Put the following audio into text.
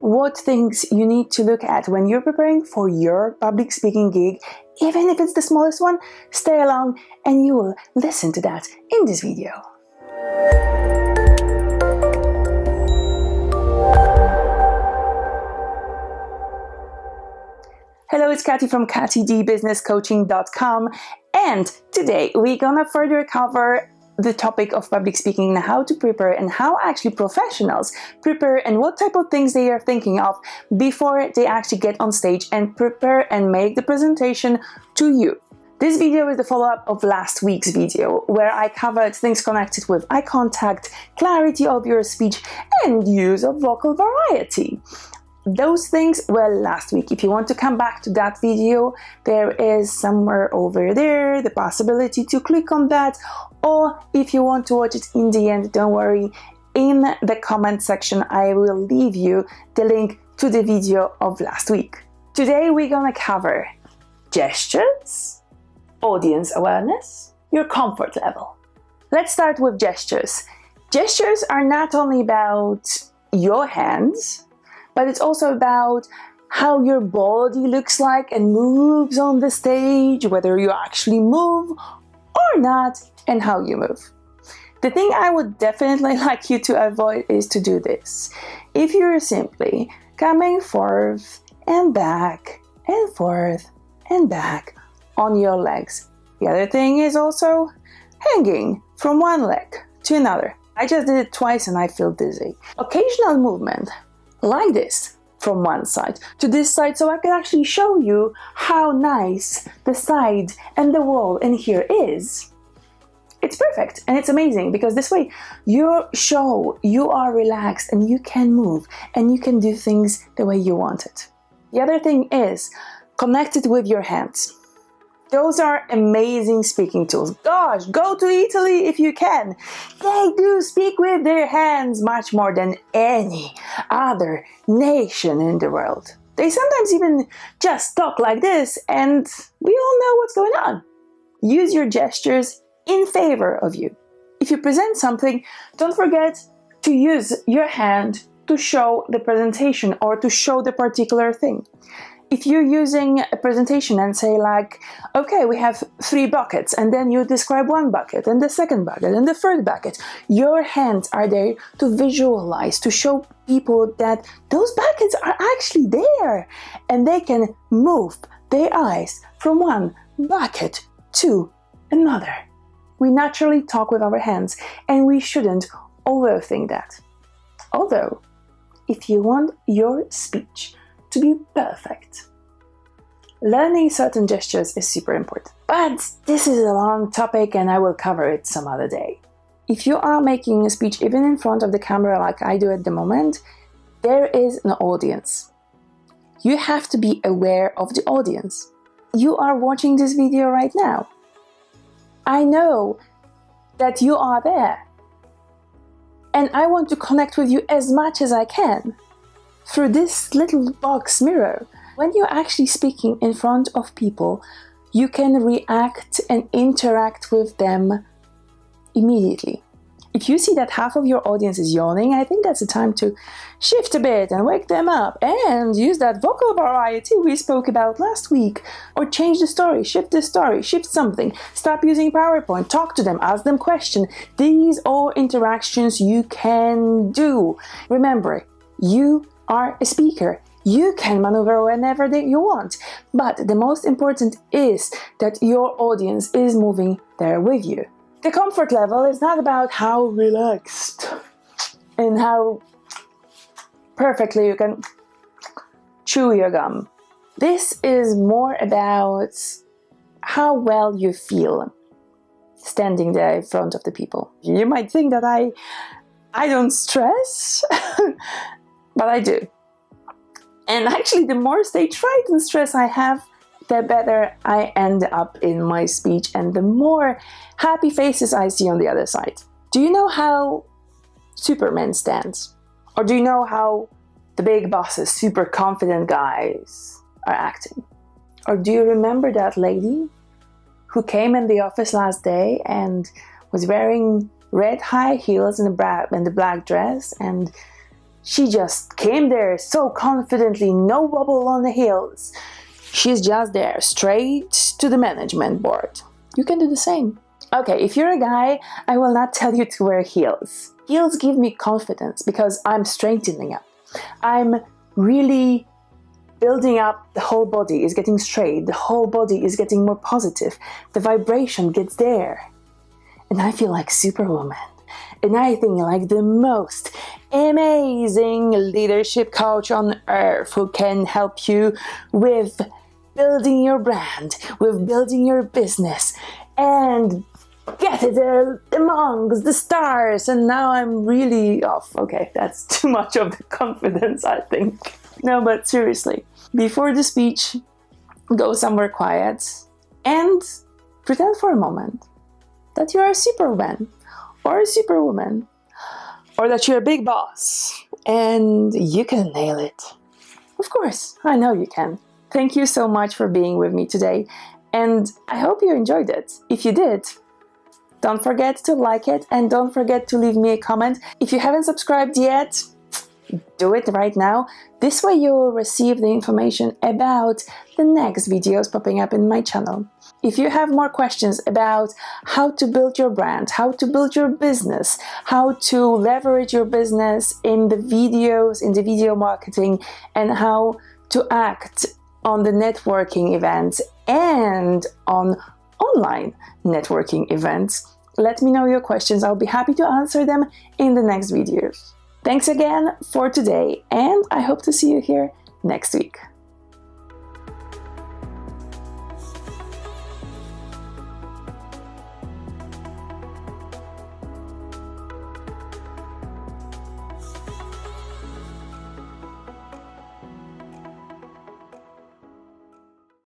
what things you need to look at when you're preparing for your public speaking gig, even if it's the smallest one. Stay along and you will listen to that in this video. Hello, it's Katy from katydbusinesscoaching.com, and today we're gonna further cover the topic of public speaking and how to prepare and how actually professionals prepare and what type of things they are thinking of before they actually get on stage and prepare and make the presentation to you. This video is the follow-up of last week's video where I covered things connected with eye contact, clarity of your speech, and use of vocal variety. Those things were last week. If you want to come back to that video, there is somewhere over there the possibility to click on that, or if you want to watch it in the end, don't worry, in the comment section I will leave you the link to the video of last week. Today we're gonna cover gestures, audience awareness, your comfort level. Let's start with gestures. Gestures are not only about your hands, but it's also about how your body looks like and moves on the stage, whether you actually move or not, and how you move. The thing I would definitely like you to avoid is to do this. If you're simply coming forth and back and forth and back on your legs. The other thing is also hanging from one leg to another. I just did it twice and I feel dizzy. Occasional movement like this from one side to this side, so I can actually show you how nice the side and the wall in here is. It's perfect and it's amazing because this way you are relaxed and you can move and you can do things the way you want it. The other thing is connected with your hands. Those are amazing speaking tools. Gosh, go to Italy if you can. They do speak with their hands much more than any other nation in the world. They sometimes even just talk like this and we all know what's going on. Use your gestures in favor of you. If you present something, don't forget to use your hand to show the presentation or to show the particular thing. If you're using a presentation and say like, okay, we have 3 buckets, and then you describe one bucket and the second bucket and the third bucket, your hands are there to visualize, to show people that those buckets are actually there and they can move their eyes from one bucket to another. We naturally talk with our hands and we shouldn't overthink that. Although, if you want your speech to be perfect, learning certain gestures is super important. But this is a long topic and I will cover it some other day. If you are making a speech even in front of the camera like I do at the moment, there is an audience. You have to be aware of the audience. You are watching this video right now. I know that you are there. And I want to connect with you as much as I can through this little box mirror. When you're actually speaking in front of people, you can react and interact with them immediately. If you see that half of your audience is yawning, I think that's the time to shift a bit and wake them up and use that vocal variety we spoke about last week. Or change the story, shift something, stop using PowerPoint, talk to them, ask them questions. These are interactions you can do. Remember, you are a speaker. You can maneuver whenever you want, but the most important is that your audience is moving there with you. The comfort level is not about how relaxed and how perfectly you can chew your gum. This is more about how well you feel standing there in front of the people. You might think that I don't stress, but I do. And actually, the more stage fright and stress I have, the better I end up in my speech and the more happy faces I see on the other side. Do you know how Superman stands? Or do you know how the big bosses, super confident guys are acting? Or do you remember that lady who came in the office last day and was wearing red high heels and the black dress and She just came there so confidently, no wobble on the heels. She's just there, straight to the management board. You can do the same. Okay, if you're a guy, I will not tell you to wear heels. Heels give me confidence because I'm straightening up. I'm really building up, the whole body is getting straight, the whole body is getting more positive, the vibration gets there. And I feel like Superwoman. And I think like the most amazing leadership coach on earth who can help you with building your brand, with building your business, and get it amongst the stars. And now I'm really off. Okay, that's too much of the confidence, I think. No, but seriously, before the speech, go somewhere quiet and pretend for a moment that you're a Superman or a Superwoman, or that you're a big boss and you can nail it. Of course, I know you can. Thank you so much for being with me today, and I hope you enjoyed it. If you did, don't forget to like it and don't forget to leave me a comment. If you haven't subscribed yet, do it right now. This way you will receive the information about the next videos popping up in my channel. If you have more questions about how to build your brand, how to build your business, how to leverage your business in the videos, in the video marketing, and how to act on the networking events and on online networking events, let me know your questions. I'll be happy to answer them in the next videos. Thanks again for today, and I hope to see you here next week.